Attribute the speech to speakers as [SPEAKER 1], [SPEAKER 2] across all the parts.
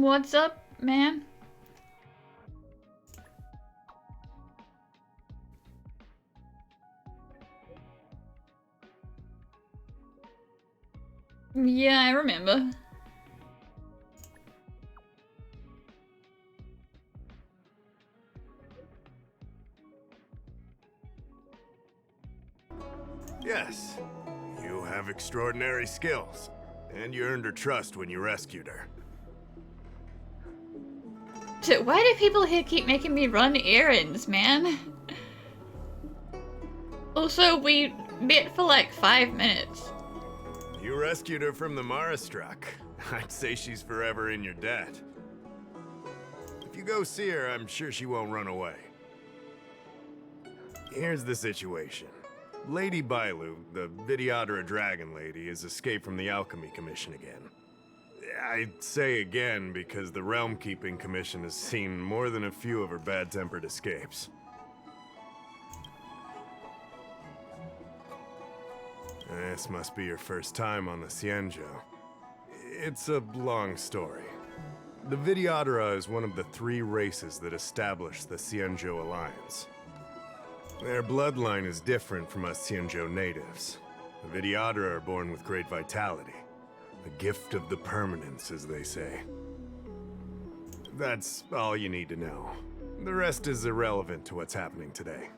[SPEAKER 1] What's up, man? Yeah, I remember.
[SPEAKER 2] Yes, you have extraordinary skills, and you earned her trust when you rescued her.
[SPEAKER 1] So why do people here keep making me run errands, man? Also, we met for like 5 minutes.
[SPEAKER 2] You rescued her from the Marastruck. I'd say she's forever in your debt. If you go see her, I'm sure she won't run away. Here's the situation. Lady Bailu, the Vidyadhara Dragon Lady, has escaped from the Alchemy Commission again. I say again because the Realm Keeping Commission has seen more than a few of her bad-tempered escapes. This must be your first time on the Xianzhou. It's a long story. The Vidyadhara is one of the 3 races that established the Xianzhou Alliance. Their bloodline is different from us Xianzhou natives. The Vidyadhara are born with great vitality. A gift of the permanence, as they say. That's all you need to know. The rest is irrelevant to what's happening today.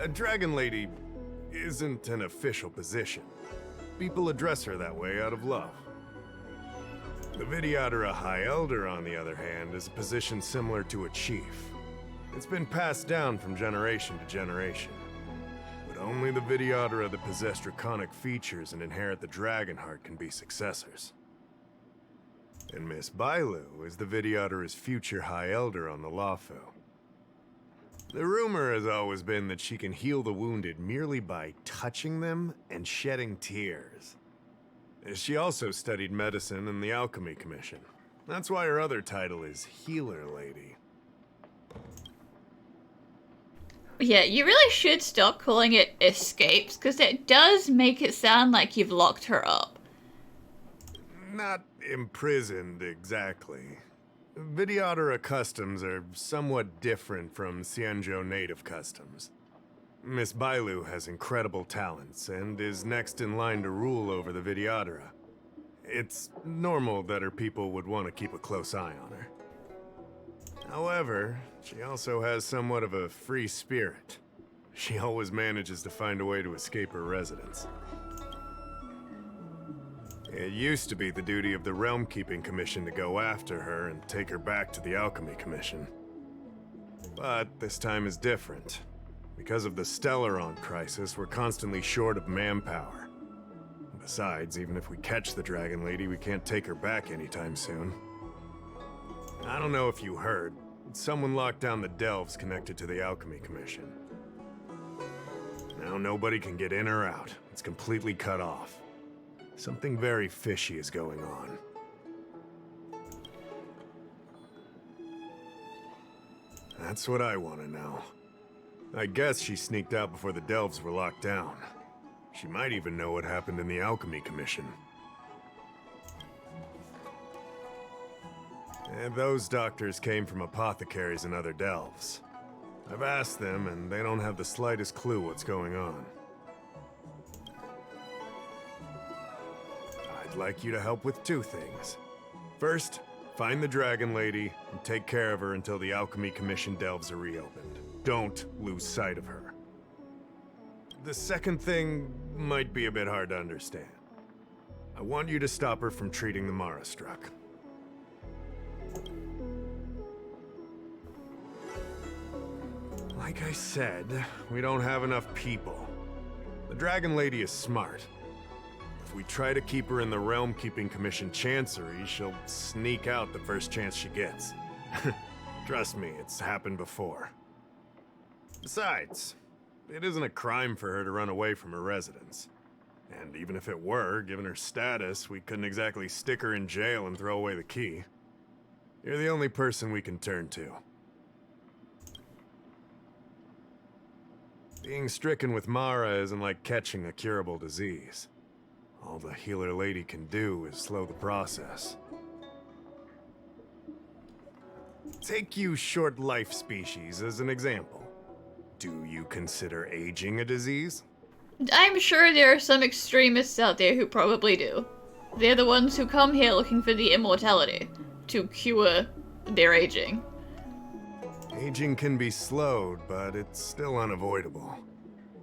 [SPEAKER 2] A Dragon Lady isn't an official position. People address her that way out of love. The Vidyadhara High Elder, on the other hand, is a position similar to a chief. It's been passed down from generation to generation. But only the Vidyadhara that possess draconic features and inherit the dragon heart can be successors. And Miss Bailu is the Vidyadhara's future High Elder on the Lafu. The rumor has always been that she can heal the wounded merely by touching them and shedding tears. She also studied medicine in the Alchemy Commission. That's why her other title is Healer Lady.
[SPEAKER 1] Yeah, you really should stop calling it escapes, because that does make it sound like you've locked her up.
[SPEAKER 2] Not imprisoned, exactly. Vidyadhara customs are somewhat different from Xianzhou native customs. Miss Bailu has incredible talents and is next in line to rule over the Vidyadhara. It's normal that her people would want to keep a close eye on her. However, she also has somewhat of a free spirit. She always manages to find a way to escape her residence. It used to be the duty of the Realm Keeping Commission to go after her and take her back to the Alchemy Commission. But this time is different. Because of the Stellaron crisis, we're constantly short of manpower. Besides, even if we catch the Dragon Lady, we can't take her back anytime soon. I don't know if you heard, but someone locked down the delves connected to the Alchemy Commission. Now nobody can get in or out. It's completely cut off. Something very fishy is going on. That's what I want to know. I guess she sneaked out before the delves were locked down. She might even know what happened in the Alchemy Commission. And those doctors came from apothecaries and other delves. I've asked them, and they don't have the slightest clue what's going on. I'd like you to help with 2 things. First, find the Dragon Lady and take care of her until the Alchemy Commission delves are reopened. Don't lose sight of her. The second thing might be a bit hard to understand. I want you to stop her from treating the Marastruck. Like I said, we don't have enough people. The Dragon Lady is smart. If we try to keep her in the Realm Keeping Commission Chancery, she'll sneak out the first chance she gets. Trust me, it's happened before. Besides, it isn't a crime for her to run away from her residence. And even if it were, given her status, we couldn't exactly stick her in jail and throw away the key. You're the only person we can turn to. Being stricken with Mara isn't like catching a curable disease. All the healer lady can do is slow the process. Take you short life species as an example. Do you consider aging a disease?
[SPEAKER 1] I'm sure there are some extremists out there who probably do. They're the ones who come here looking for the immortality to cure their aging.
[SPEAKER 2] Aging can be slowed, but it's still unavoidable.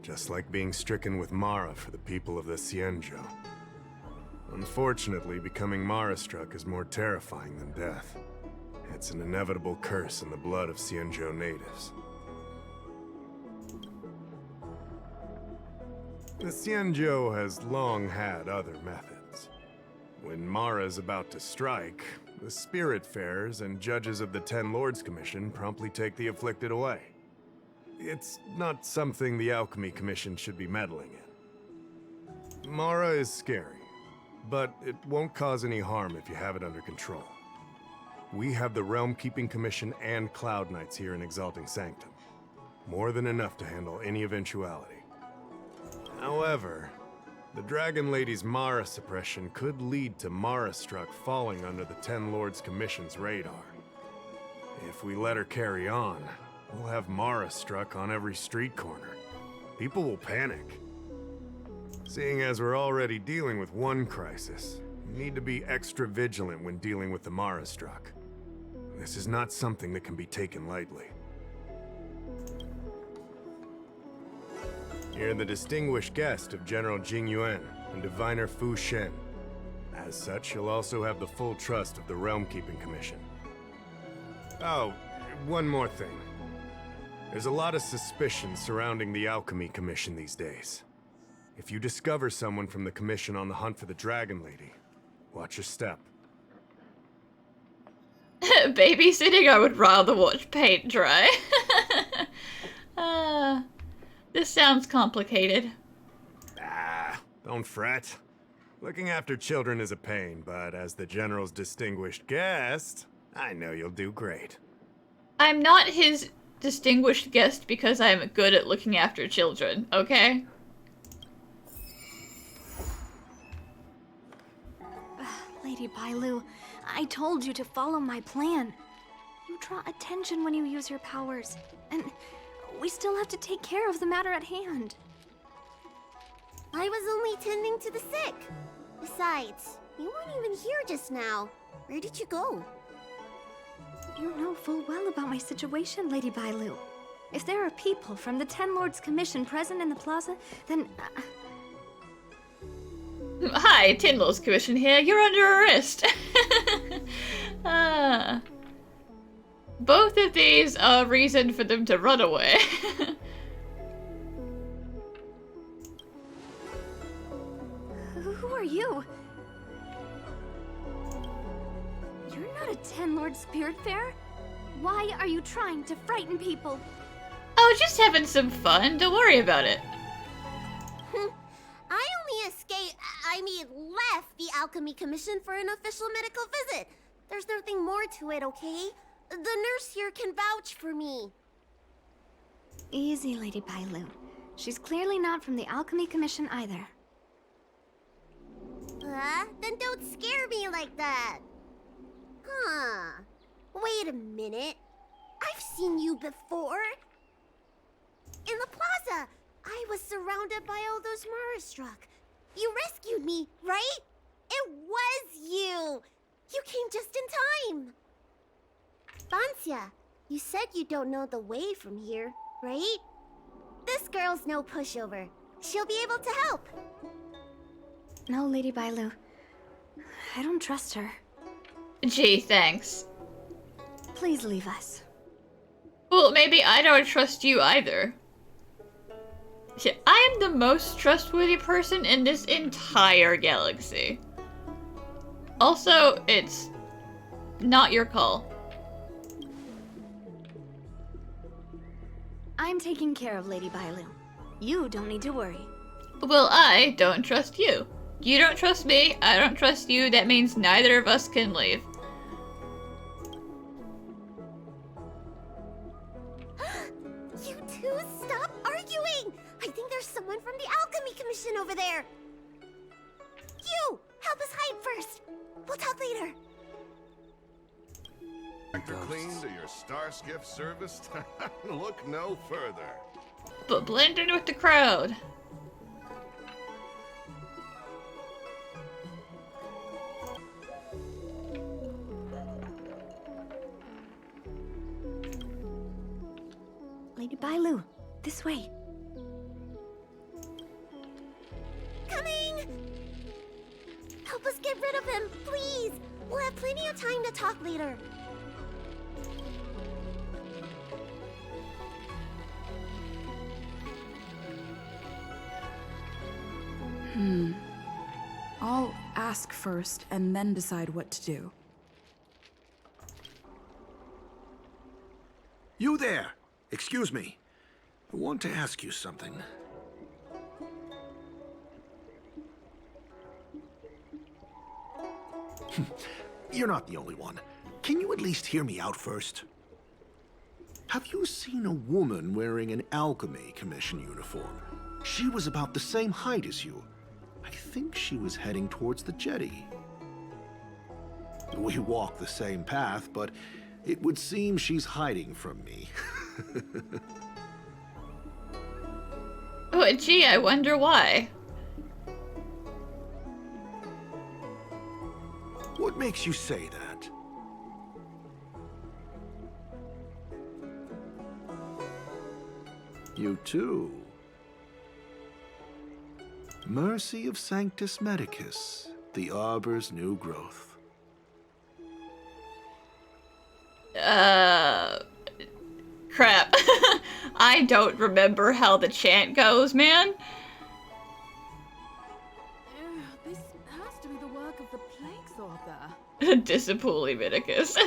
[SPEAKER 2] Just like being stricken with Mara for the people of the Xianzhou. Unfortunately, becoming Mara-struck is more terrifying than death. It's an inevitable curse in the blood of Xianzhou natives. The Xianzhou has long had other methods. When Mara is about to strike, the Spiritfarers and judges of the Ten Lords Commission promptly take the afflicted away. It's not something the Alchemy Commission should be meddling in. Mara is scary, but it won't cause any harm if you have it under control. We have the Realm-Keeping Commission and Cloud Knights here in Exalting Sanctum. More than enough to handle any eventuality. However, the Dragon Lady's Mara suppression could lead to Mara-struck falling under the Ten Lords Commission's radar. If we let her carry on, we'll have Mara-struck on every street corner. People will panic. Seeing as we're already dealing with one crisis, we need to be extra vigilant when dealing with the Mara-struck. This is not something that can be taken lightly. You're the distinguished guest of General Jing Yuan and Diviner Fu Shen. As such, you'll also have the full trust of the Realm-Keeping Commission. Oh, one more thing. There's a lot of suspicion surrounding the Alchemy Commission these days. If you discover someone from the Commission on the hunt for the Dragon Lady, watch your step.
[SPEAKER 1] Babysitting, I would rather watch paint dry. This sounds complicated.
[SPEAKER 2] Don't fret. Looking after children is a pain, but as the General's distinguished guest, I know you'll do great.
[SPEAKER 1] I'm not his distinguished guest because I'm good at looking after children, okay?
[SPEAKER 3] Lady Bailu, I told you to follow my plan. You draw attention when you use your powers, and we still have to take care of the matter at hand.
[SPEAKER 4] I was only tending to the sick. Besides, you weren't even here just now. Where did you go?
[SPEAKER 3] You know full well about my situation, Lady Bailu. If there are people from the Ten Lords Commission present in the plaza, then...
[SPEAKER 1] Hi, Ten Lords Commission here. You're under arrest. Both of these are reason for them to run away.
[SPEAKER 3] Who are you? You're not a Ten Lord Spiritfarer? Why are you trying to frighten people?
[SPEAKER 1] Oh, just having some fun. Don't worry about it.
[SPEAKER 4] I only left the Alchemy Commission for an official medical visit. There's nothing more to it, okay? The nurse here can vouch for me.
[SPEAKER 3] Easy, Lady Bailu. She's clearly not from the Alchemy Commission either.
[SPEAKER 4] Then don't scare me like that. Huh. Wait a minute. I've seen you before. In the plaza, I was surrounded by all those Mara-struck. You rescued me, right? It was you! You came just in time! Banxia, you said you don't know the way from here, right? This girl's no pushover. She'll be able to help.
[SPEAKER 3] No, Lady Bailu. I don't trust her.
[SPEAKER 1] Gee, thanks.
[SPEAKER 3] Please leave us.
[SPEAKER 1] Well, maybe I don't trust you either. See, I am the most trustworthy person in this entire galaxy. Also, it's not your call.
[SPEAKER 3] I'm taking care of Lady Bailu. You don't need to worry.
[SPEAKER 1] Well, I don't trust you. You don't trust me, I don't trust you, that means neither of us can leave.
[SPEAKER 4] You two, stop arguing! I think there's someone from the Alchemy Commission over there! You! Help us hide first! We'll talk later.
[SPEAKER 5] Actor clean to your star skiff service? Look no further.
[SPEAKER 1] But blend in with the crowd.
[SPEAKER 3] Lady Bailu, this way.
[SPEAKER 4] Coming! Help us get rid of him, please! We'll have plenty of time to talk later.
[SPEAKER 6] I'll ask first and then decide what to do.
[SPEAKER 7] You there! Excuse me. I want to ask you something. You're not the only one. Can you at least hear me out first? Have you seen a woman wearing an Alchemy Commission uniform? She was about the same height as you. I think she was heading towards the jetty. We walk the same path, but it would seem she's hiding from me.
[SPEAKER 1] Oh, gee, I wonder why.
[SPEAKER 7] What makes you say that? You too. Mercy of Sanctus Medicus, the Arbor's new growth.
[SPEAKER 1] Crap. I don't remember how the chant goes, man.
[SPEAKER 6] This has to be the work of the Plague's author.
[SPEAKER 1] Disciple Leviticus.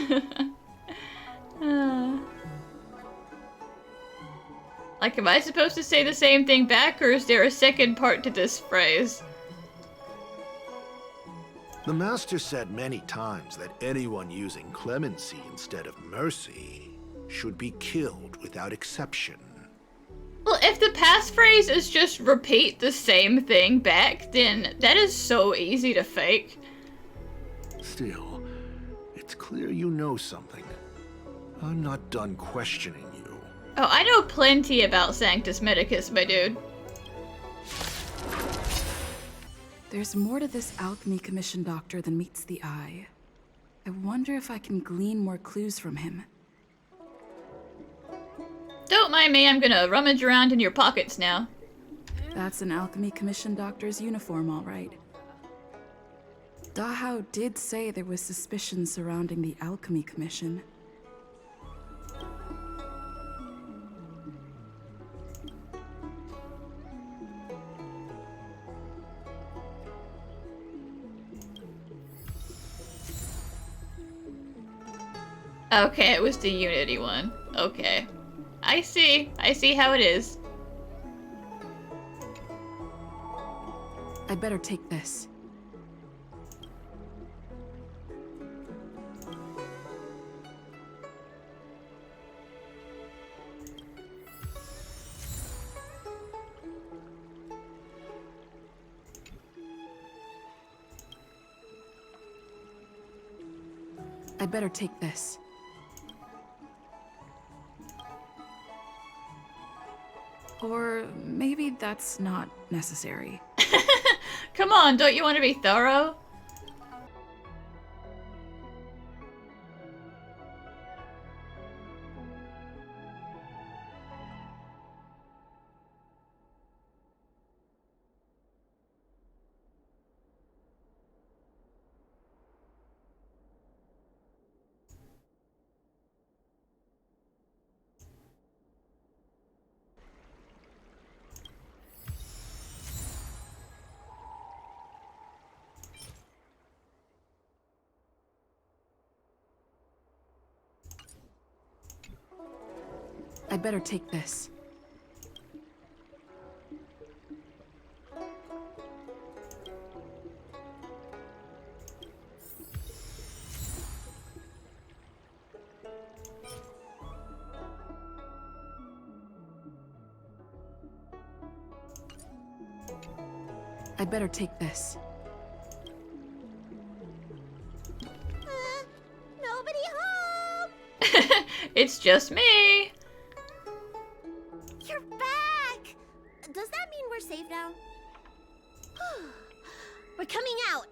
[SPEAKER 1] Like, am I supposed to say the same thing back, or is there a second part to this phrase?
[SPEAKER 7] The Master said many times that anyone using clemency instead of mercy should be killed without exception.
[SPEAKER 1] Well, if the passphrase is just repeat the same thing back, then that is so easy to fake.
[SPEAKER 7] Still, it's clear you know something. I'm not done questioning you.
[SPEAKER 1] Oh, I know plenty about Sanctus Medicus, my dude.
[SPEAKER 6] There's more to this Alchemy Commission doctor than meets the eye. I wonder if I can glean more clues from him.
[SPEAKER 1] Don't mind me, I'm gonna rummage around in your pockets now.
[SPEAKER 6] That's an Alchemy Commission doctor's uniform, all right. Dahao did say there was suspicion surrounding the Alchemy Commission.
[SPEAKER 1] Okay, it was the Unity one. Okay. I see how it is.
[SPEAKER 6] I'd better take this. I'd better take this. Or maybe that's not necessary.
[SPEAKER 1] Come on, don't you want to be thorough?
[SPEAKER 6] I'd better take this. I'd better take this.
[SPEAKER 1] It's just me.
[SPEAKER 4] You're back! Does that mean we're safe now? We're coming out!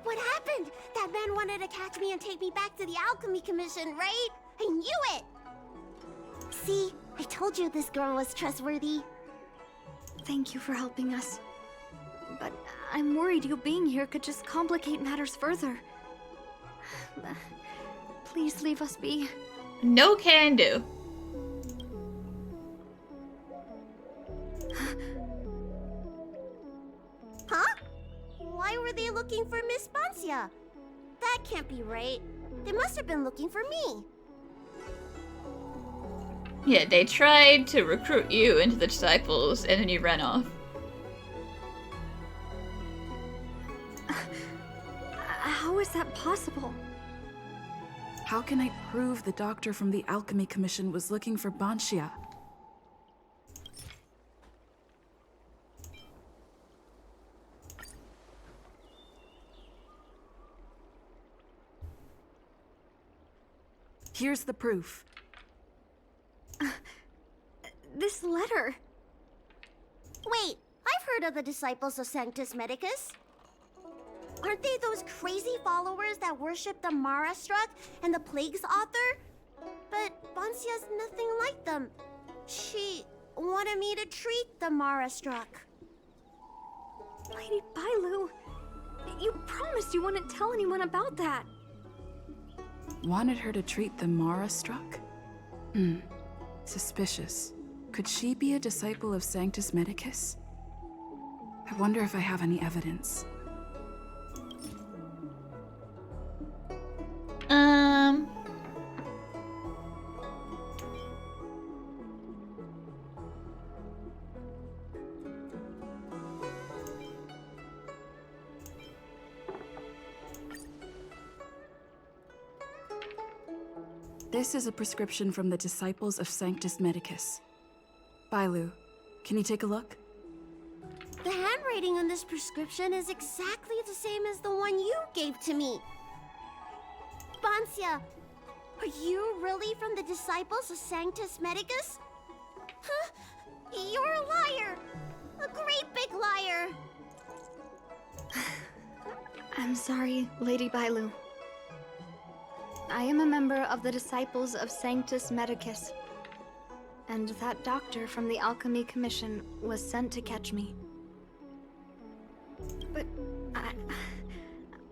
[SPEAKER 4] What happened? That man wanted to catch me and take me back to the Alchemy Commission, right? I knew it! See? I told you this girl was trustworthy.
[SPEAKER 3] Thank you for helping us. But I'm worried you being here could just complicate matters further. Please leave us be.
[SPEAKER 1] No can do.
[SPEAKER 4] Huh? Why were they looking for Miss Bancia? That can't be right. They must have been looking for me.
[SPEAKER 1] Yeah, they tried to recruit you into the disciples, and then you ran off.
[SPEAKER 3] How is that possible?
[SPEAKER 6] How can I prove the doctor from the Alchemy Commission was looking for Banshia? Here's the proof.
[SPEAKER 3] This letter.
[SPEAKER 4] Wait, I've heard of the disciples of Sanctus Medicus. Aren't they those crazy followers that worship the Mara Struck and the Plague's author? But Bancia's nothing like them. She wanted me to treat the Mara Struck.
[SPEAKER 3] Lady Bailu, you promised you wouldn't tell anyone about that.
[SPEAKER 6] Wanted her to treat the Mara struck? Suspicious. Could she be a disciple of Sanctus Medicus? I wonder if I have any evidence. This is a prescription from the disciples of Sanctus Medicus. Bailu, can you take a look?
[SPEAKER 4] The handwriting on this prescription is exactly the same as the one you gave to me. Bancia, are you really from the disciples of Sanctus Medicus? Huh? You're a liar! A great big liar!
[SPEAKER 3] I'm sorry, Lady Bailu. I am a member of the disciples of Sanctus Medicus. And that doctor from the Alchemy Commission was sent to catch me. But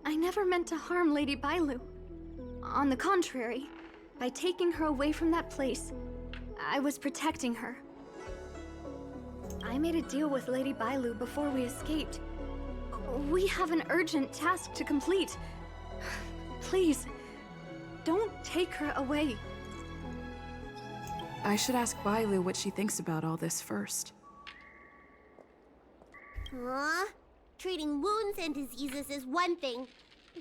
[SPEAKER 3] I never meant to harm Lady Bailu. On the contrary, by taking her away from that place, I was protecting her. I made a deal with Lady Bailu before we escaped. We have an urgent task to complete. Please, don't take her away.
[SPEAKER 6] I should ask Bailu what she thinks about all this first.
[SPEAKER 4] Huh? Treating wounds and diseases is one thing.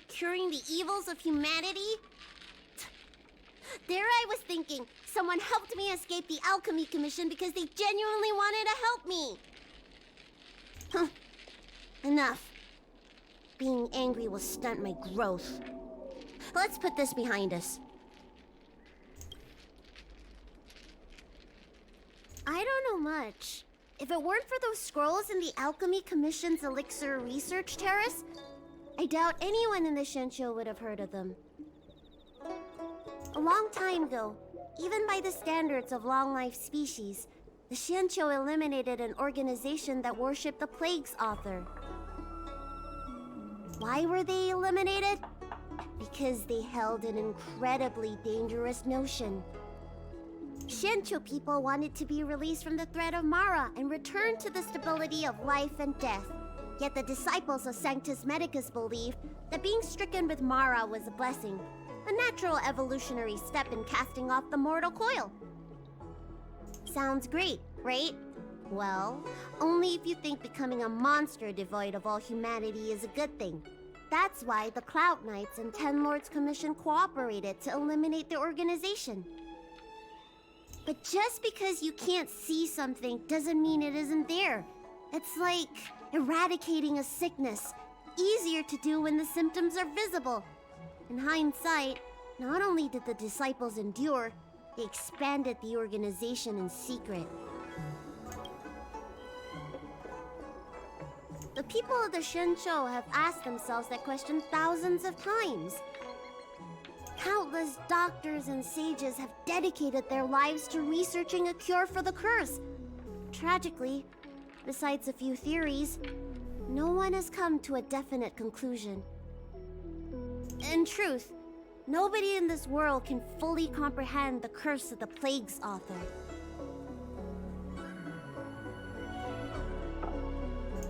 [SPEAKER 4] Curing the evils of humanity? There I was thinking, someone helped me escape the Alchemy Commission because they genuinely wanted to help me. Huh. Enough. Being angry will stunt my growth. Let's put this behind us. I don't know much. If it weren't for those scrolls in the Alchemy Commission's Elixir Research Terrace, I doubt anyone in the Shenshou would have heard of them. A long time ago, even by the standards of long-life species, the Shenshou eliminated an organization that worshipped the Plague's author. Why were they eliminated? Because they held an incredibly dangerous notion. Shenshou people wanted to be released from the threat of Mara and return to the stability of life and death. Yet the disciples of Sanctus Medicus believed that being stricken with Mara was a blessing, a natural evolutionary step in casting off the mortal coil. Sounds great, right? Well, only if you think becoming a monster devoid of all humanity is a good thing. That's why the Cloud Knights and Ten Lords Commission cooperated to eliminate the organization. But just because you can't see something doesn't mean it isn't there. It's like eradicating a sickness, easier to do when the symptoms are visible. In hindsight, not only did the disciples endure, they expanded the organization in secret. The people of the Shenshou have asked themselves that question thousands of times. Countless doctors and sages have dedicated their lives to researching a cure for the curse. Tragically, besides a few theories, no one has come to a definite conclusion. In truth, nobody in this world can fully comprehend the curse of the plague's author.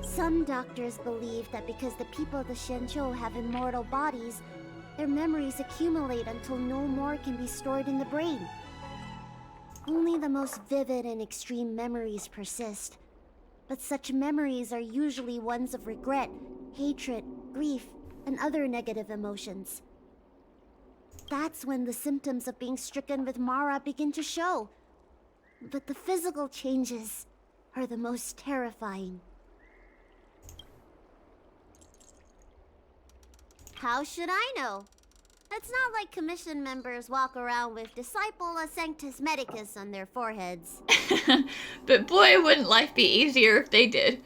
[SPEAKER 4] Some doctors believe that because the people of the Shenshou have immortal bodies, their memories accumulate until no more can be stored in the brain. Only the most vivid and extreme memories persist. But such memories are usually ones of regret, hatred, grief, and other negative emotions. That's when the symptoms of being stricken with Mara begin to show. But the physical changes are the most terrifying. How should I know? It's not like commission members walk around with Disciple a Sanctus Medicus on their foreheads.
[SPEAKER 1] But boy, wouldn't life be easier if they did.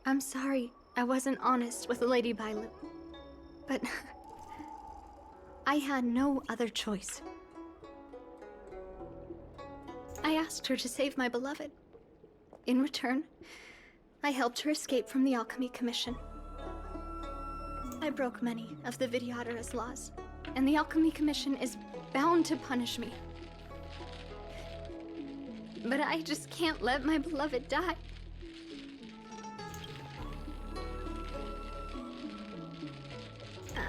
[SPEAKER 3] I'm sorry I wasn't honest with Lady Bailu. But I had no other choice. I asked her to save my beloved. In return, I helped her escape from the Alchemy Commission. I broke many of the Vidyadhara's laws, and the Alchemy Commission is bound to punish me. But I just can't let my beloved die.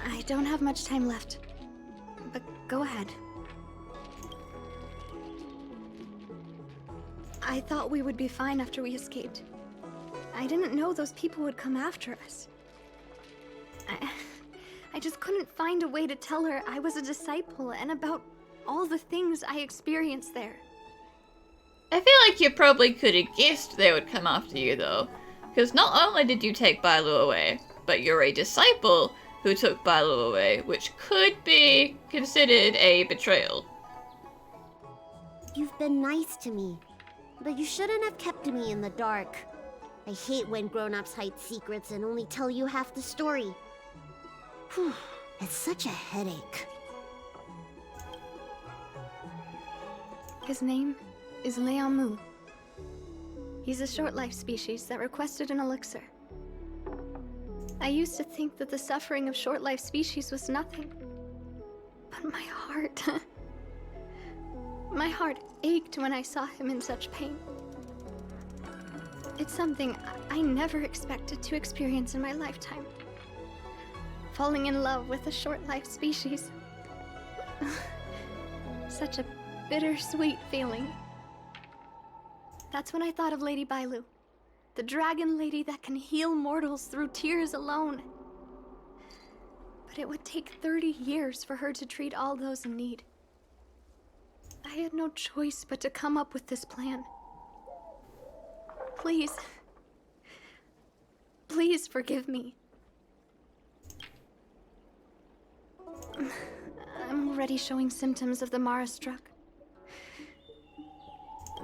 [SPEAKER 3] I don't have much time left, but go ahead. I thought we would be fine after we escaped. I didn't know those people would come after us. I just couldn't find a way to tell her I was a disciple and about all the things I experienced there.
[SPEAKER 1] I feel like you probably could have guessed they would come after you, though. Because not only did you take Bailu away, but you're a disciple who took Bailu away, which could be considered a betrayal.
[SPEAKER 4] You've been nice to me, but you shouldn't have kept me in the dark. I hate when grown-ups hide secrets and only tell you half the story. Whew, it's such a headache.
[SPEAKER 3] His name is Liamu. He's a short-life species that requested an elixir. I used to think that the suffering of short-life species was nothing. But my heart... my heart ached when I saw him in such pain. It's something I never expected to experience in my lifetime. Falling in love with a short-life species. Such a bittersweet feeling. That's when I thought of Lady Bailu, the dragon lady that can heal mortals through tears alone. But it would take 30 years for her to treat all those in need. I had no choice but to come up with this plan. Please. Please forgive me. I'm already showing symptoms of the Mara struck.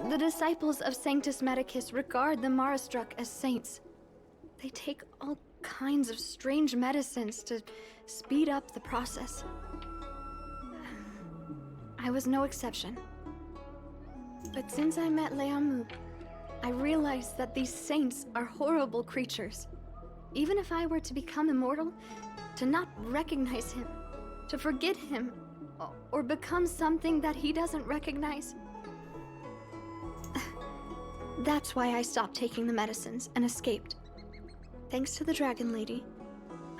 [SPEAKER 3] The disciples of Sanctus Medicus regard the Mara struck as saints. They take all kinds of strange medicines to speed up the process. I was no exception. But since I met Liamu, I realized that these saints are horrible creatures. Even if I were to become immortal, to not recognize him, to forget him, or become something that he doesn't recognize. That's why I stopped taking the medicines and escaped. Thanks to the Dragon Lady,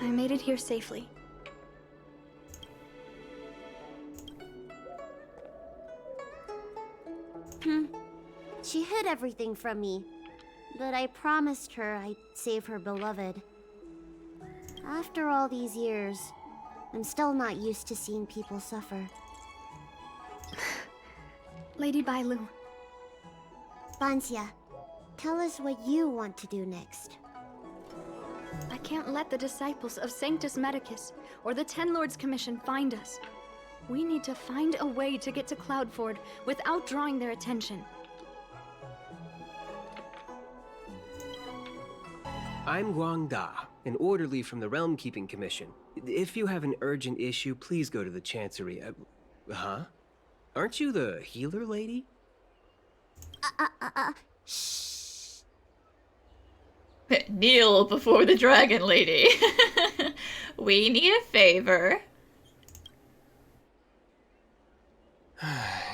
[SPEAKER 3] I made it here safely.
[SPEAKER 4] She hid everything from me, but I promised her I'd save her beloved. After all these years, I'm still not used to seeing people suffer.
[SPEAKER 3] Lady Bailu.
[SPEAKER 4] Bansia, tell us what you want to do next.
[SPEAKER 3] I can't let the disciples of Sanctus Medicus or the Ten Lords Commission find us. We need to find a way to get to Cloudford without drawing their attention.
[SPEAKER 8] I'm Guangda, an orderly from the Realm Keeping Commission. If you have an urgent issue, please go to the Chancery. Huh? Aren't you the healer lady?
[SPEAKER 4] Shh.
[SPEAKER 1] Kneel before the dragon lady. We need a favor.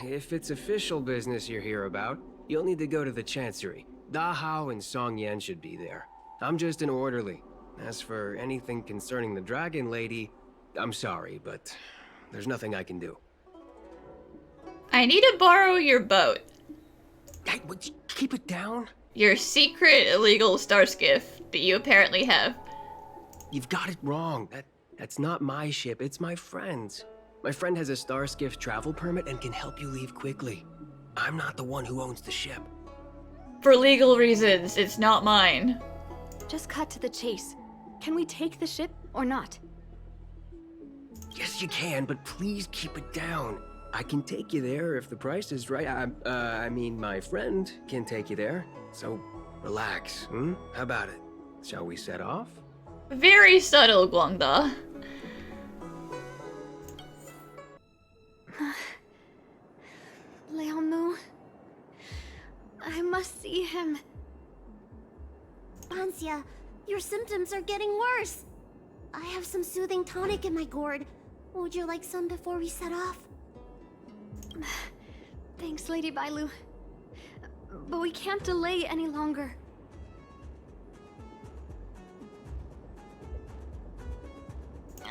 [SPEAKER 8] If it's official business you're here about, you'll need to go to the Chancery. Dahao and Song Yan should be there. I'm just an orderly. As for anything concerning the dragon lady, I'm sorry, but there's nothing I can do.
[SPEAKER 1] I need to borrow your boat.
[SPEAKER 8] Hey, would you keep it down?
[SPEAKER 1] Your secret illegal star skiff that you apparently have.
[SPEAKER 8] You've got it wrong. That's not my ship, it's my friend's. My friend has a star skiff travel permit and can help you leave quickly. I'm not the one who owns the ship.
[SPEAKER 1] For legal reasons, it's not mine.
[SPEAKER 3] Just cut to the chase. Can we take the ship or not?
[SPEAKER 8] Yes, you can, but please keep it down. I can take you there if the price is right. I mean, my friend can take you there. So, relax, How about it? Shall we set off?
[SPEAKER 1] Very subtle, Guangda.
[SPEAKER 3] Liaomu. I must see him.
[SPEAKER 4] Bansia, your symptoms are getting worse. I have some soothing tonic in my gourd. Would you like some before we set off?
[SPEAKER 3] Thanks, Lady Bailu. But we can't delay any longer.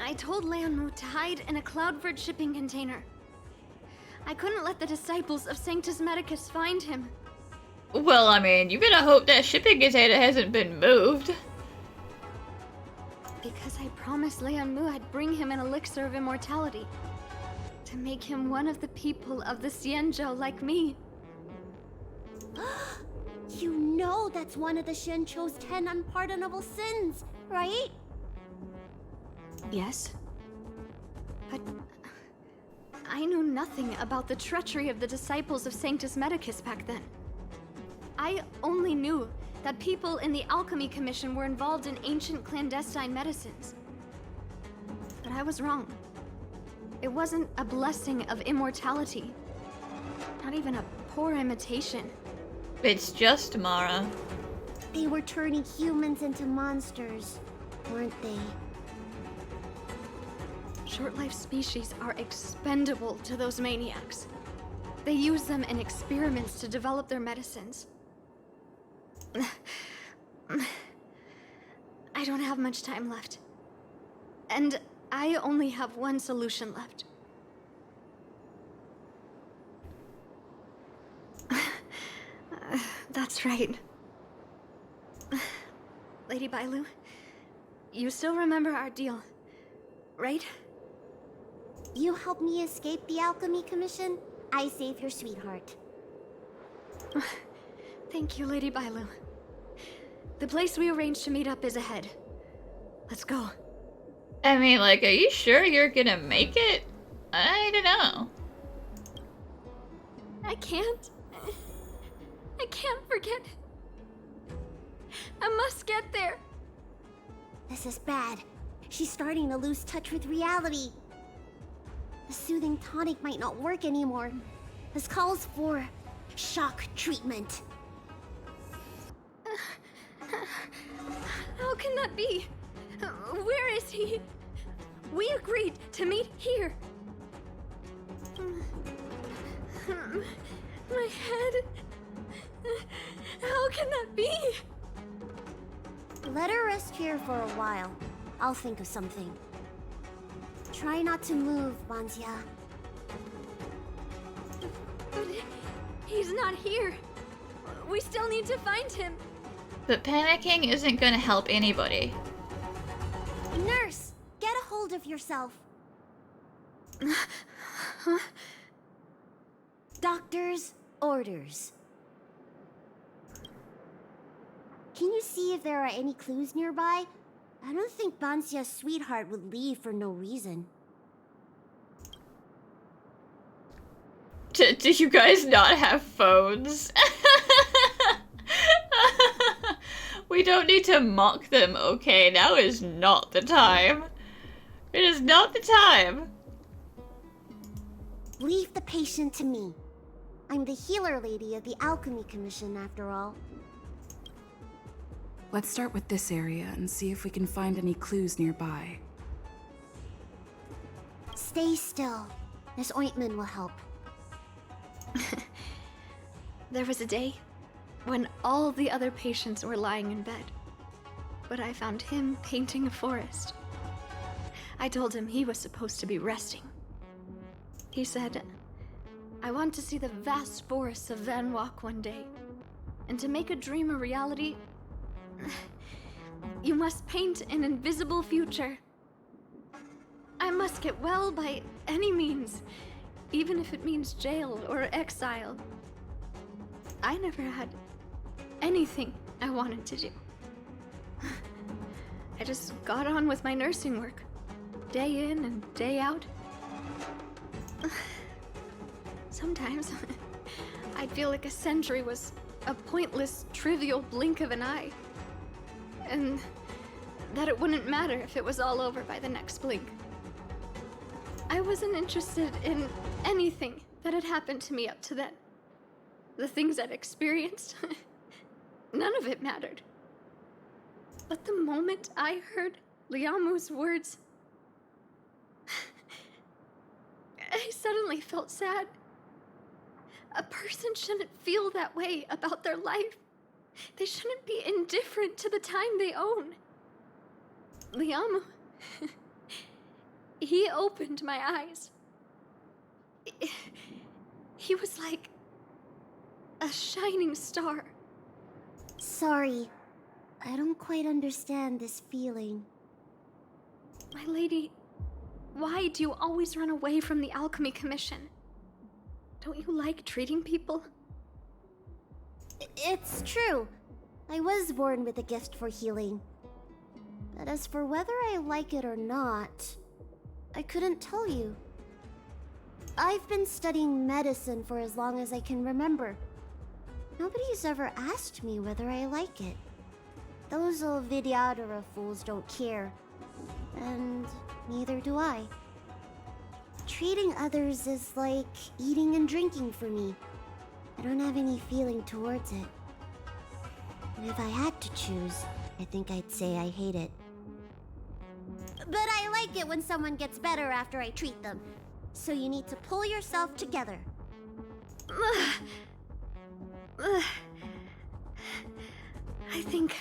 [SPEAKER 3] I told Liaomu to hide in a Cloudford shipping container. I couldn't let the disciples of Sanctus Medicus find him.
[SPEAKER 1] Well, I mean, you better hope that shipping container hasn't been moved.
[SPEAKER 3] Because I promised Liaomu I'd bring him an elixir of immortality. To make him one of the people of the Xianzhou like me.
[SPEAKER 4] You know that's one of the Shenchou's 10 unpardonable sins, right?
[SPEAKER 3] Yes. But I knew nothing about the treachery of the disciples of Sanctus Medicus back then. I only knew that people in the Alchemy Commission were involved in ancient clandestine medicines. But I was wrong. It wasn't a blessing of immortality. Not even a poor imitation.
[SPEAKER 1] It's just Mara.
[SPEAKER 4] They were turning humans into monsters, weren't they?
[SPEAKER 3] Short-life species are expendable to those maniacs. They use them in experiments to develop their medicines. I don't have much time left. And I only have one solution left. That's right. Lady Bailu, you still remember our deal, right?
[SPEAKER 4] You helped me escape the Alchemy Commission, I save your sweetheart.
[SPEAKER 3] Thank you, Lady Bailu. The place we arranged to meet up is ahead. Let's go.
[SPEAKER 1] I mean, like, are you sure you're gonna make it? I don't know.
[SPEAKER 3] I can't. I can't forget. I must get there.
[SPEAKER 4] This is bad. She's starting to lose touch with reality. The soothing tonic might not work anymore. This calls for shock treatment.
[SPEAKER 3] How can that be? Where is he? We agreed to meet here. My head. How can that be?
[SPEAKER 4] Let her rest here for a while. I'll think of something. Try not to move, Bansia.
[SPEAKER 3] But he's not here. We still need to find him.
[SPEAKER 1] But panicking isn't gonna help anybody.
[SPEAKER 4] Nurse, get a hold of yourself. Doctor's orders. Can you see if there are any clues nearby? I don't think Banxia's sweetheart would leave for no reason.
[SPEAKER 1] Do you guys not have phones? We don't need to mock them, okay? Now is not the time. It is not the time.
[SPEAKER 4] Leave the patient to me. I'm the healer lady of the Alchemy Commission, after all.
[SPEAKER 6] Let's start with this area and see if we can find any clues nearby.
[SPEAKER 4] Stay still. This ointment will help.
[SPEAKER 3] There was a day when all the other patients were lying in bed, but I found him painting a forest. I told him he was supposed to be resting. He said, "I want to see the vast forests of Van Walk one day, and to make a dream a reality, you must paint an invisible future. I must get well by any means, even if it means jail or exile." I never had anything I wanted to do. I just got on with my nursing work, day in and day out. Sometimes I'd feel like a century was a pointless, trivial blink of an eye, and that it wouldn't matter if it was all over by the next blink. I wasn't interested in anything that had happened to me up to then. The things I'd experienced, none of it mattered. But the moment I heard Liamu's words, I suddenly felt sad. A person shouldn't feel that way about their life. They shouldn't be indifferent to the time they own. Liamu, he opened my eyes. He was like a shining star.
[SPEAKER 4] Sorry, I don't quite understand this feeling.
[SPEAKER 3] My lady, why do you always run away from the Alchemy Commission? Don't you like treating people?
[SPEAKER 4] It's true. I was born with a gift for healing. But as for whether I like it or not, I couldn't tell you. I've been studying medicine for as long as I can remember. Nobody's ever asked me whether I like it. Those old Vidyadhara fools don't care. And neither do I. Treating others is like eating and drinking for me. I don't have any feeling towards it. And if I had to choose, I think I'd say I hate it. But I like it when someone gets better after I treat them. So you need to pull yourself together.
[SPEAKER 3] I think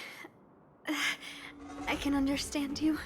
[SPEAKER 3] I can understand you.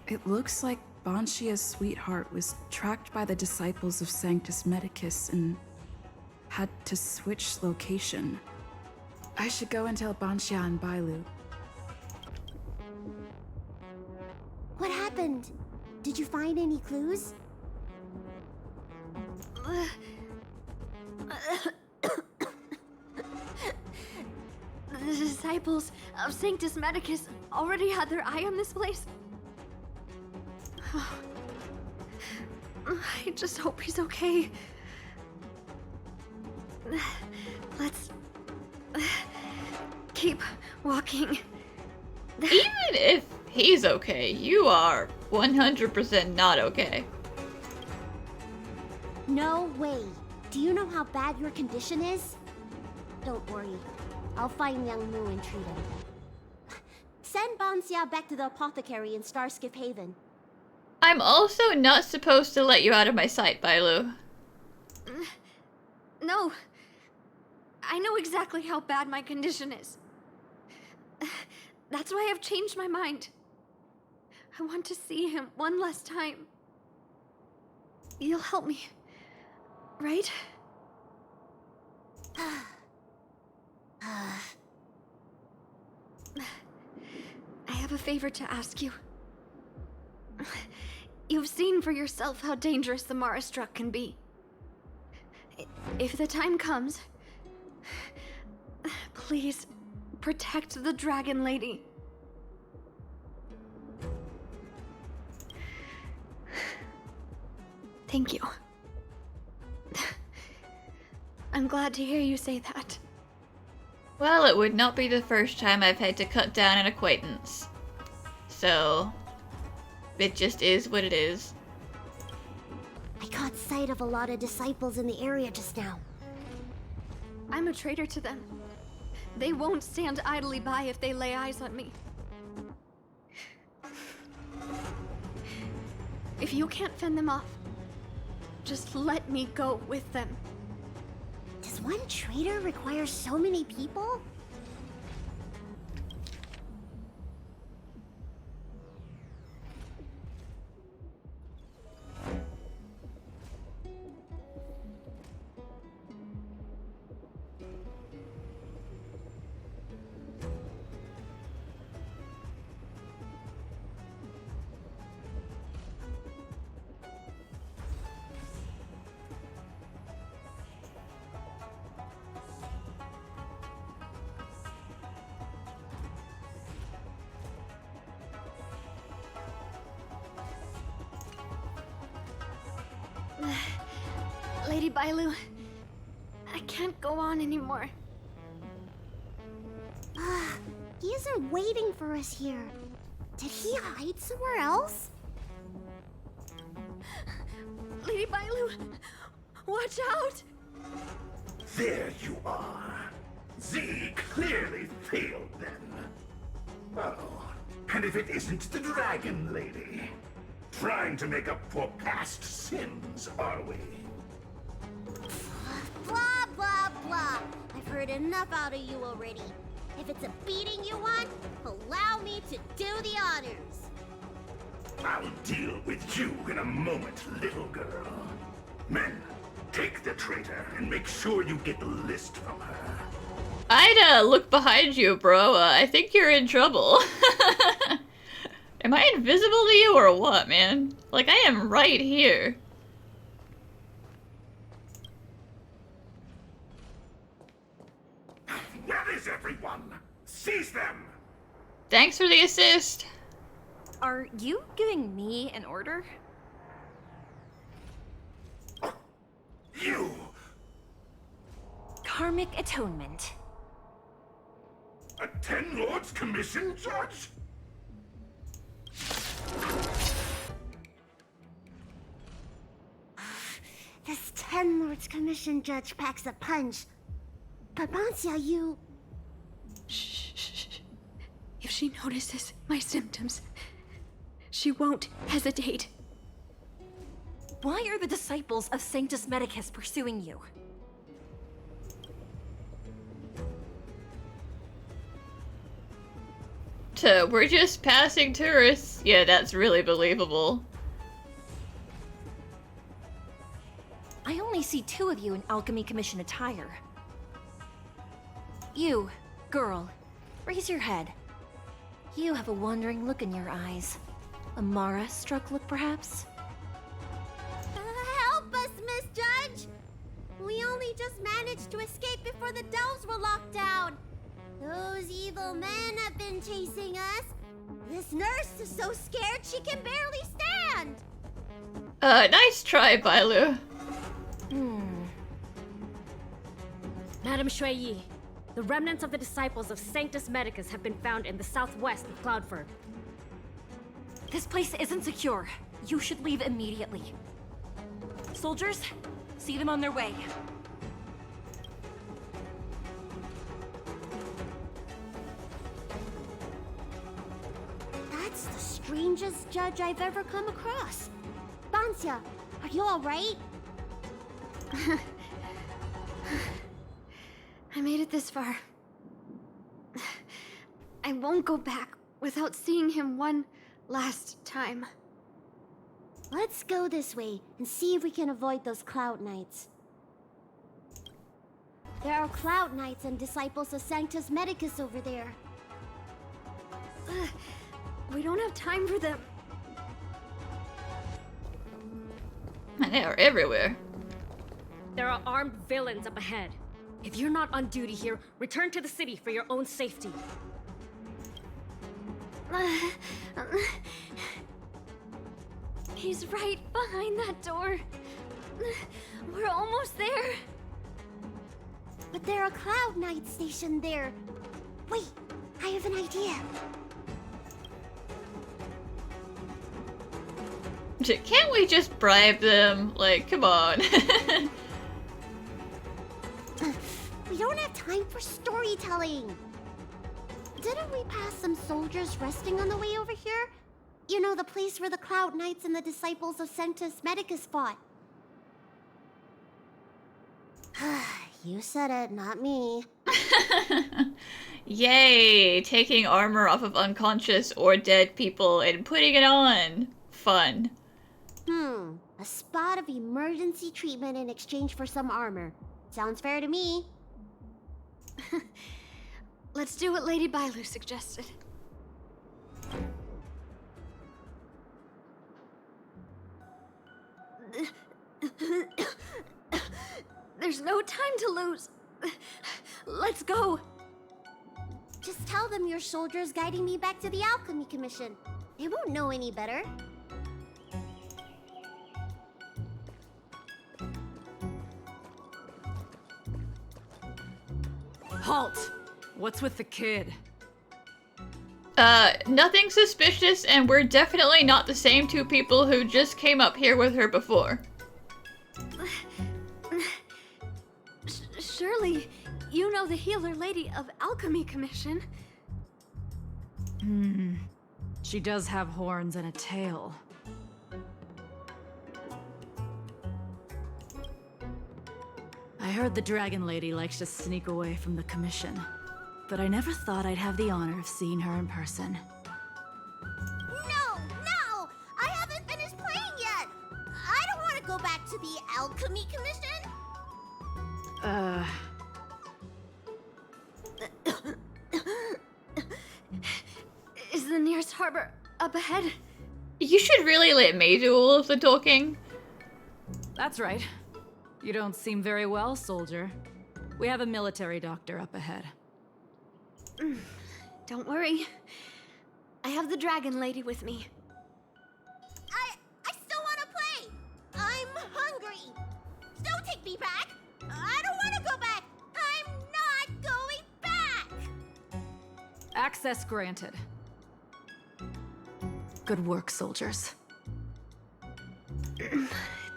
[SPEAKER 6] It looks like Banshia's sweetheart was tracked by the disciples of Sanctus Medicus and had to switch location. I should go and tell Banshia and Bailu.
[SPEAKER 4] What happened? Did you find any clues?
[SPEAKER 3] The disciples of Sanctus Medicus already had their eye on this place. I just hope he's okay. Let's keep walking.
[SPEAKER 1] Even if he's okay, you are 100% not okay.
[SPEAKER 4] No way. Do you know how bad your condition is? Don't worry. I'll find Young Mu and treat him. Send Banxia back to the apothecary in Starskiff Haven.
[SPEAKER 1] I'm also not supposed to let you out of my sight, Bailu.
[SPEAKER 3] No. I know exactly how bad my condition is. That's why I've changed my mind. I want to see him one last time. You'll help me, right? I have a favor to ask you. You've seen for yourself how dangerous the Mara Struck can be. If the time comes, please protect the Dragon Lady. Thank you. I'm glad to hear you say that.
[SPEAKER 1] Well, it would not be the first time I've had to cut down an acquaintance. So, it just is what it is.
[SPEAKER 4] I caught sight of a lot of disciples in the area just now.
[SPEAKER 3] I'm a traitor to them. They won't stand idly by if they lay eyes on me. If you can't fend them off, just let me go with them.
[SPEAKER 4] Does one traitor require so many people?
[SPEAKER 3] Lady Bailu, I can't go on anymore.
[SPEAKER 4] He isn't waiting for us here. Did he hide somewhere else?
[SPEAKER 3] Lady Bailu, watch out!
[SPEAKER 9] There you are. Z clearly failed then. Oh, and if it isn't the Dragon Lady? Trying to make up for past sins, are we?
[SPEAKER 4] Blah, blah, blah. I've heard enough out of you already. If it's a beating you want, allow me to do the honors.
[SPEAKER 9] I'll deal with you in a moment, little girl. Men, take the traitor and make sure you get the list from her.
[SPEAKER 1] I'd look behind you, bro. I think you're in trouble. Am I invisible to you or what, man? Like, I am right here.
[SPEAKER 9] Where is everyone? Seize them!
[SPEAKER 1] Thanks for the assist.
[SPEAKER 10] Are you giving me an order?
[SPEAKER 9] You!
[SPEAKER 10] Karmic atonement.
[SPEAKER 9] A Ten Lords Commission judge?
[SPEAKER 4] This Ten Lords Commission judge packs a punch. But Banxia, you...
[SPEAKER 3] Shh. If she notices my symptoms, she won't hesitate.
[SPEAKER 10] Why are the disciples of Sanctus Medicus pursuing you?
[SPEAKER 1] We're just passing tourists. Yeah, that's really believable.
[SPEAKER 10] I only see 2 of you in Alchemy Commission attire. You, girl, raise your head. You have a wandering look in your eyes. A Mara-struck look, perhaps?
[SPEAKER 4] Help us, Miss Judge! We only just managed to escape before the delves were locked down. Those evil men have been chasing us. This nurse is so scared she can barely stand.
[SPEAKER 1] Nice try, Bailu.
[SPEAKER 11] Madam Shuiyi, the remnants of the disciples of Sanctus Medicus have been found in the southwest of Cloudford.
[SPEAKER 10] This place isn't secure. You should leave immediately.
[SPEAKER 12] Soldiers, see them on their way.
[SPEAKER 4] That's the strangest judge I've ever come across. Bansia, are you alright?
[SPEAKER 3] I made it this far. I won't go back without seeing him one last time.
[SPEAKER 4] Let's go this way and see if we can avoid those Cloud Knights. There are Cloud Knights and disciples of Sanctus Medicus over there.
[SPEAKER 3] We don't have time for them.
[SPEAKER 1] And they are everywhere.
[SPEAKER 11] There are armed villains up ahead. If you're not on duty here, return to the city for your own safety.
[SPEAKER 3] He's right behind that door. We're almost there.
[SPEAKER 4] But there are Cloud Knights stationed there. Wait, I have an idea.
[SPEAKER 1] Can't we just bribe them? Like, come on.
[SPEAKER 4] We don't have time for storytelling. Didn't we pass some soldiers resting on the way over here? You know, the place where the Cloud Knights and the disciples of Sanctus Medicus fought. You said it, not me.
[SPEAKER 1] Yay! Taking armor off of unconscious or dead people and putting it on. Fun.
[SPEAKER 4] A spot of emergency treatment in exchange for some armor. Sounds fair to me.
[SPEAKER 3] Let's do what Lady Bailu suggested. There's no time to lose. Let's go.
[SPEAKER 4] Just tell them your soldiers guiding me back to the Alchemy Commission. They won't know any better.
[SPEAKER 12] Halt! What's with the kid?
[SPEAKER 1] Nothing suspicious, and we're definitely not the same two people who just came up here with her before.
[SPEAKER 3] Surely, you know the healer lady of Alchemy Commission.
[SPEAKER 6] She does have horns and a tail. I heard the Dragon Lady likes to sneak away from the Commission, but I never thought I'd have the honor of seeing her in person.
[SPEAKER 4] No! I haven't finished playing yet! I don't want to go back to the Alchemy Commission!
[SPEAKER 3] Is the nearest harbor up ahead?
[SPEAKER 1] You should really let me do all of the talking.
[SPEAKER 6] That's right. You don't seem very well, soldier. We have a military doctor up ahead.
[SPEAKER 3] Don't worry. I have the Dragon Lady with me.
[SPEAKER 4] I still want to play! I'm hungry! Don't take me back! I don't want to go back! I'm not going back!
[SPEAKER 6] Access granted. Good work, soldiers.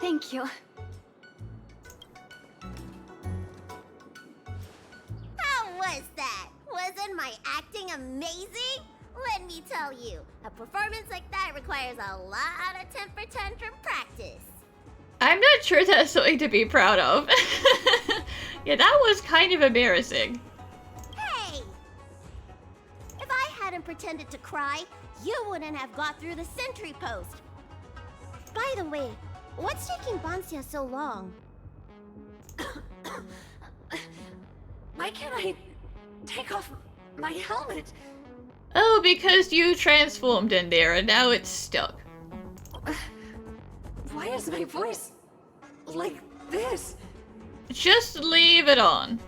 [SPEAKER 3] Thank you.
[SPEAKER 4] How was that? Wasn't my acting amazing? Let me tell you, a performance like that requires a lot of temper tantrum practice.
[SPEAKER 1] I'm not sure that's something to be proud of. Yeah, that was kind of embarrassing.
[SPEAKER 4] Hey! If I hadn't pretended to cry, you wouldn't have got through the sentry post. By the way, what's taking Bansia so long?
[SPEAKER 3] Why can't I take off my helmet?
[SPEAKER 1] Oh, because you transformed in there and now it's stuck.
[SPEAKER 3] Why is my voice like this?
[SPEAKER 1] Just leave it on.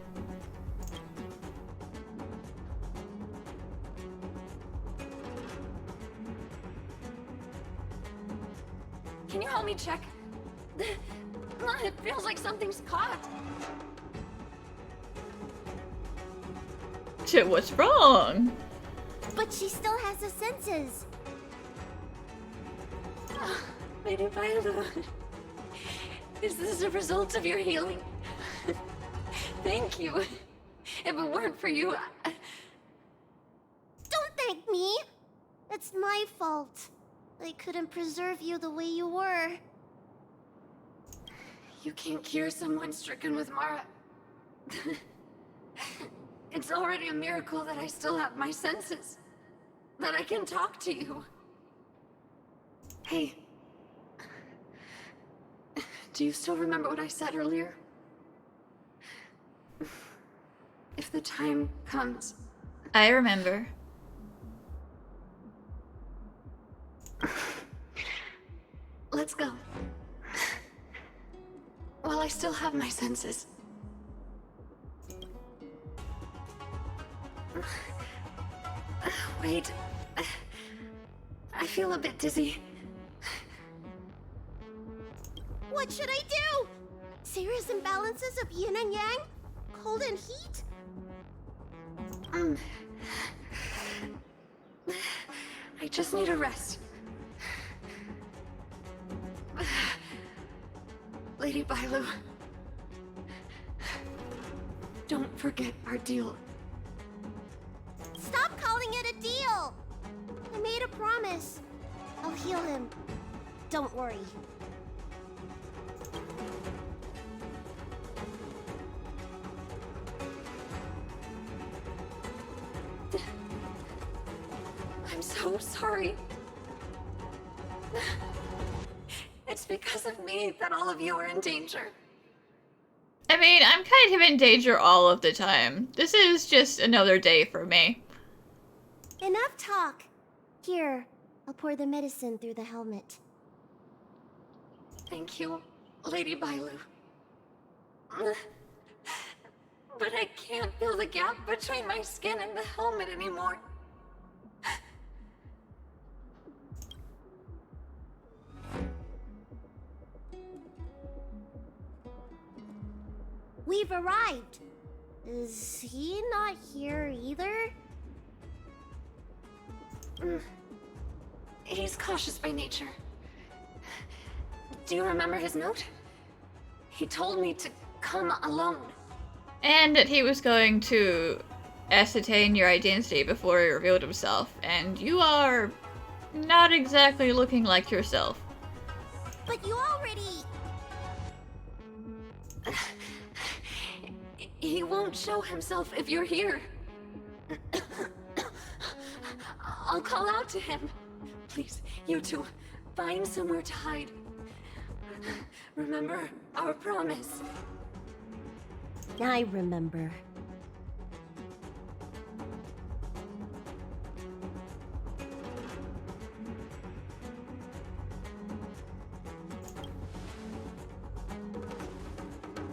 [SPEAKER 3] Can you help me check? It feels like something's caught.
[SPEAKER 1] Shit, what's wrong?
[SPEAKER 4] But she still has the senses.
[SPEAKER 3] Lady Bailu. Is this a result of your healing? Thank you. If it weren't for you,
[SPEAKER 4] Don't thank me! It's my fault. I couldn't preserve you the way you were.
[SPEAKER 3] You can't cure someone stricken with Mara. It's already a miracle that I still have my senses. That I can talk to you. Hey. Do you still remember what I said earlier? If the time comes...
[SPEAKER 1] I remember.
[SPEAKER 3] Let's go. While I still have my senses. Wait. I feel a bit dizzy.
[SPEAKER 4] What should I do? Serious imbalances of yin and yang? Cold and heat?
[SPEAKER 3] I just need a rest. Lady Bailu. Don't forget our deal.
[SPEAKER 4] Stop calling it a deal! I made a promise. I'll heal him. Don't worry.
[SPEAKER 3] I'm so sorry. It's because of me that all of you are in danger.
[SPEAKER 1] I mean, I'm kind of in danger all of the time. This is just another day for me.
[SPEAKER 4] Enough talk. Here, I'll pour the medicine through the helmet.
[SPEAKER 3] Thank you, Lady Bailu. But I can't feel the gap between my skin and the helmet anymore.
[SPEAKER 4] We've arrived. Is he not here either?
[SPEAKER 3] He's cautious by nature. Do you remember his note? He told me to come alone.
[SPEAKER 1] And that he was going to ascertain your identity before he revealed himself. And you are not exactly looking like yourself.
[SPEAKER 4] But you already...
[SPEAKER 3] He won't show himself if you're here. I'll call out to him. Please, you two, find somewhere to hide. Remember our promise.
[SPEAKER 4] I remember.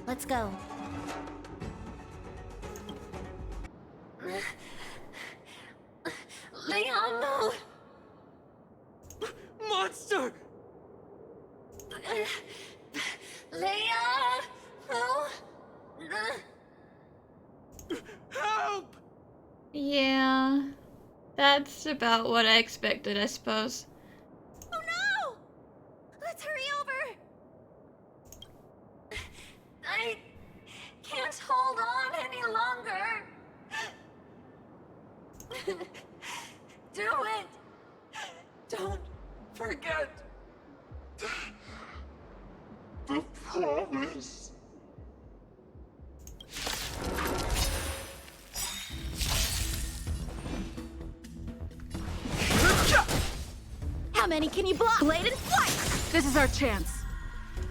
[SPEAKER 4] Let's go.
[SPEAKER 3] Leon, no!
[SPEAKER 13] Monster!
[SPEAKER 3] Leon! No!
[SPEAKER 13] Help!
[SPEAKER 1] Yeah, that's about what I expected, I suppose.
[SPEAKER 4] Oh no! Let's hurry over!
[SPEAKER 3] I can't hold on any longer. Do it!
[SPEAKER 13] Don't forget the promise.
[SPEAKER 3] How many can you block? Blade and flight!
[SPEAKER 12] This is our chance.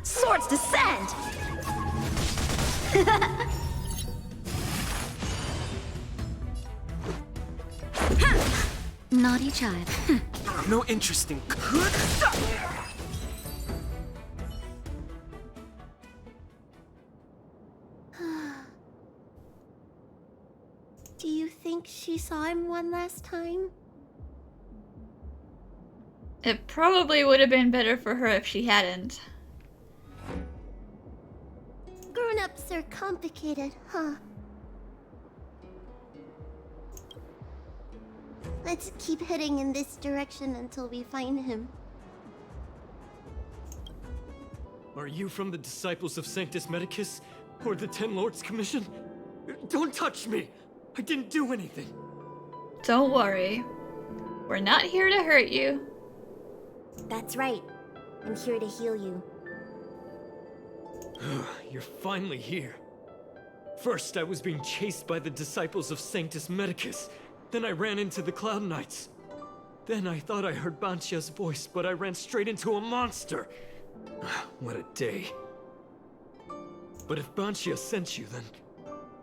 [SPEAKER 3] Swords descend!
[SPEAKER 10] Naughty child.
[SPEAKER 13] No interest in
[SPEAKER 4] Do you think she saw him one last time?
[SPEAKER 1] It probably would have been better for her if she hadn't.
[SPEAKER 4] Grown-ups are complicated, huh? Let's keep heading in this direction until we find him.
[SPEAKER 13] Are you from the Disciples of Sanctus Medicus? Or the Ten Lords Commission? Don't touch me! I didn't do anything!
[SPEAKER 1] Don't worry. We're not here to hurt you.
[SPEAKER 4] That's right. I'm here to heal you.
[SPEAKER 13] You're finally here. First, I was being chased by the Disciples of Sanctus Medicus. Then I ran into the Cloud Knights. Then I thought I heard Banchia's voice, but I ran straight into a monster. What a day. But if Banchia sent you, then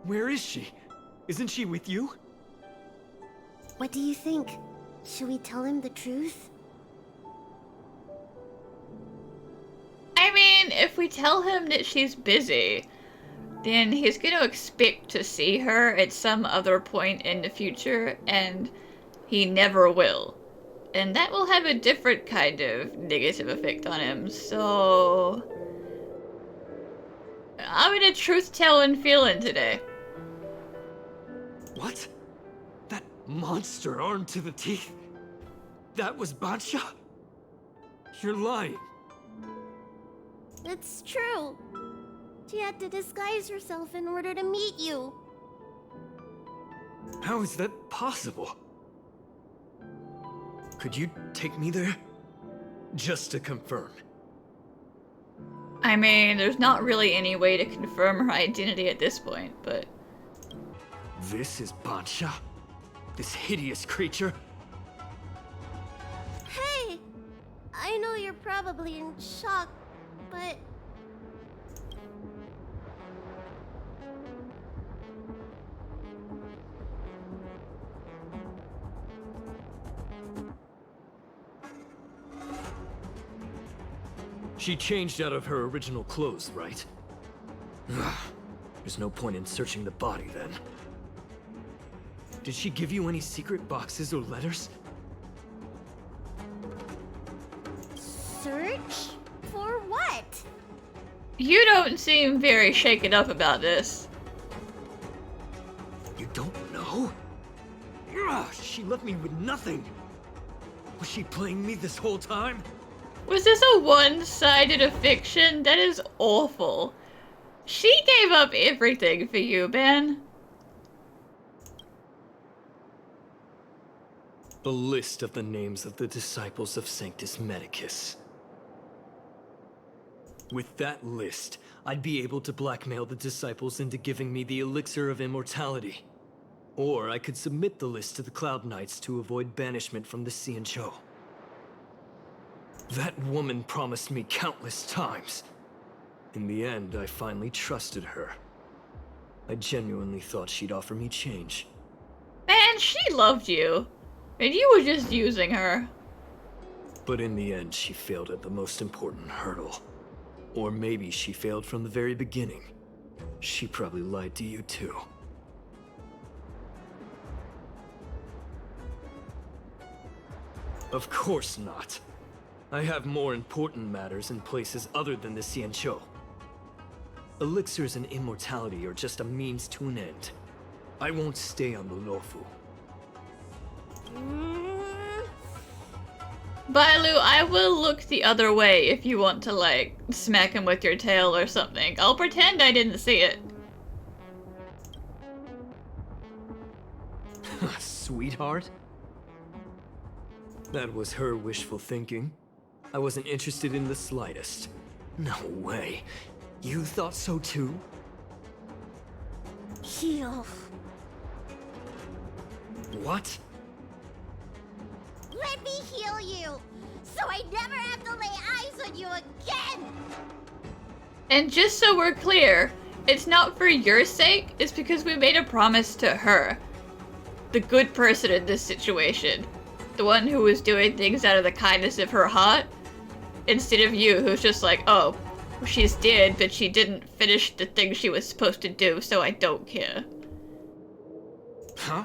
[SPEAKER 13] where is she? Isn't she with you?
[SPEAKER 4] What do you think? Should we tell him the truth?
[SPEAKER 1] I mean, if we tell him that she's busy, then he's gonna expect to see her at some other point in the future, and he never will. And that will have a different kind of negative effect on him, so... I'm in a truth-telling feeling today.
[SPEAKER 13] What? That monster armed to the teeth? That was Banchia? You're lying.
[SPEAKER 4] It's true. She had to disguise herself in order to meet you.
[SPEAKER 13] How is that possible? Could you take me there? Just to confirm.
[SPEAKER 1] I mean, there's not really any way to confirm her identity at this point, but...
[SPEAKER 13] This is Banchia? This hideous creature?
[SPEAKER 4] Hey! I know you're probably in shock, but...
[SPEAKER 13] She changed out of her original clothes, right? There's no point in searching the body, then. Did she give you any secret boxes or letters?
[SPEAKER 4] Search? For what?
[SPEAKER 1] You don't seem very shaken up about this.
[SPEAKER 13] You don't know? She left me with nothing. Was she playing me this whole time?
[SPEAKER 1] Was this a one-sided affection? That is awful. She gave up everything for you, Ben.
[SPEAKER 13] A list of the names of the Disciples of Sanctus Medicus. With that list, I'd be able to blackmail the Disciples into giving me the Elixir of Immortality. Or I could submit the list to the Cloud Knights to avoid banishment from the Xianzhou. That woman promised me countless times. In the end, I finally trusted her. I genuinely thought she'd offer me change.
[SPEAKER 1] Man, she loved you. And you were just using her.
[SPEAKER 13] But in the end, she failed at the most important hurdle. Or maybe she failed from the very beginning. She probably lied to you too. Of course not. I have more important matters in places other than the Xianzhou. Elixirs and immortality are just a means to an end. I won't stay on the Luofu.
[SPEAKER 1] Bailu, I will look the other way if you want to, like, smack him with your tail or something. I'll pretend I didn't see it.
[SPEAKER 13] Sweetheart? That was her wishful thinking. I wasn't interested in the slightest. No way. You thought so too?
[SPEAKER 4] Heal.
[SPEAKER 13] What?
[SPEAKER 4] Let me heal you, so I never have to lay eyes on you again!
[SPEAKER 1] And just so we're clear, it's not for your sake, it's because we made a promise to her. The good person in this situation. The one who was doing things out of the kindness of her heart. Instead of you, who's just like, oh, she's dead, but she didn't finish the thing she was supposed to do, so I don't care.
[SPEAKER 13] Huh?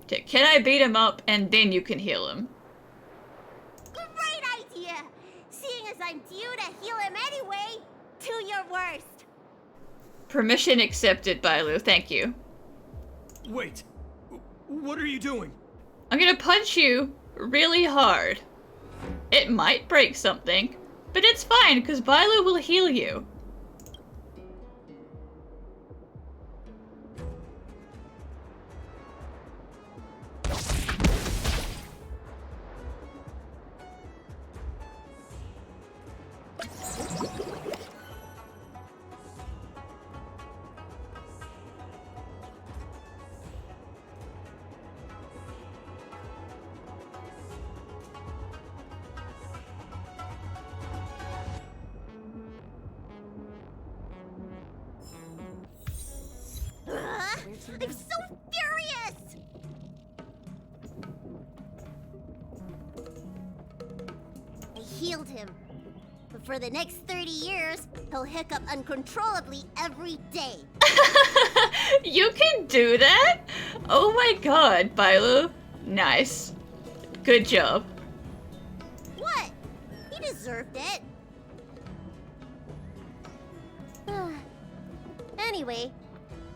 [SPEAKER 1] Can I beat him up, and then you can heal him?
[SPEAKER 4] Great idea! Seeing as I'm due to heal him anyway, do your worst.
[SPEAKER 1] Permission accepted, Bailu, thank you.
[SPEAKER 13] Wait. What are you doing?
[SPEAKER 1] I'm gonna punch you really hard. It might break something, but it's fine because Bailu will heal you.
[SPEAKER 4] I'm so furious! I healed him. But for the next 30 years, he'll hiccup uncontrollably every day.
[SPEAKER 1] You can do that? Oh my god, Bailu. Nice. Good job.
[SPEAKER 4] What? He deserved it. Anyway,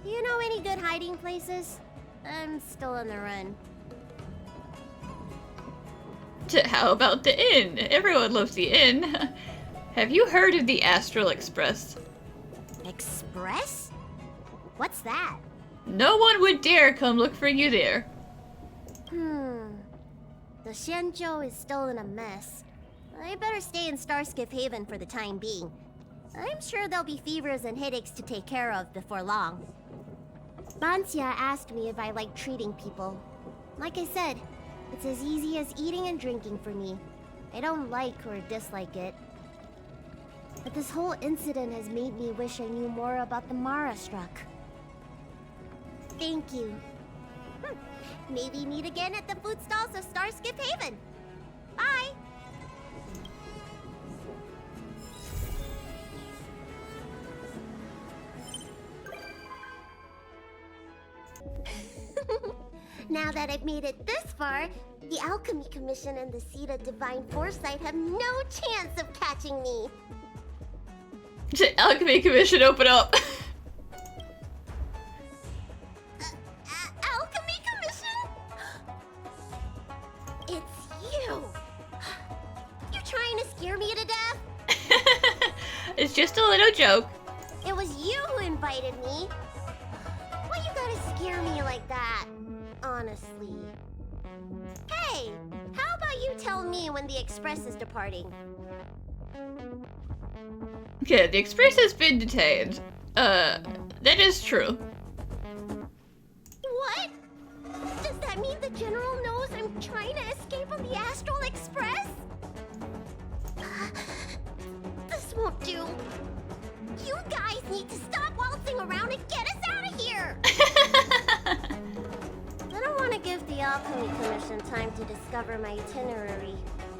[SPEAKER 4] do you know any good hiding places? I'm still on the run.
[SPEAKER 1] How about the inn? Everyone loves the inn. Have you heard of the Astral Express?
[SPEAKER 4] Express? What's that?
[SPEAKER 1] No one would dare come look for you there.
[SPEAKER 4] The Xianzhou is still in a mess. I better stay in Starskiff Haven for the time being. I'm sure there'll be fevers and headaches to take care of before long. Banxia asked me if I like treating people. Like I said, it's as easy as eating and drinking for me. I don't like or dislike it. But this whole incident has made me wish I knew more about the Mara struck. Thank you. Maybe meet again at the food stalls of Starskiff Haven. Bye! Now that I've made it this far, the Alchemy Commission and the Seat of Divine Foresight have no chance of catching me.
[SPEAKER 1] Alchemy Commission, open up.
[SPEAKER 4] Alchemy Commission? It's you! You trying to scare me to death?
[SPEAKER 1] It's just a little joke.
[SPEAKER 4] It was you who invited me. Why you gotta scare me like that? Honestly. Hey, how about you tell me when the express is departing?
[SPEAKER 1] Okay, the express has been detained. That is true.
[SPEAKER 4] What? Does that mean the General knows I'm trying to escape on the Astral Express? This won't do. You guys need to stop waltzing around and get us out of here! I don't want to give the Alchemy Commission time to discover my itinerary.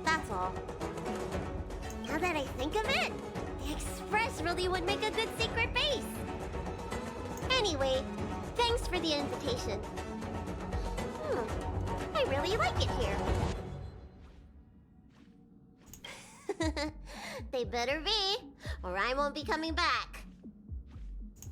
[SPEAKER 4] That's all. Now that I think of it, the Express really would make a good secret base. Anyway, thanks for the invitation. I really like it here. They better be, or I won't be coming back.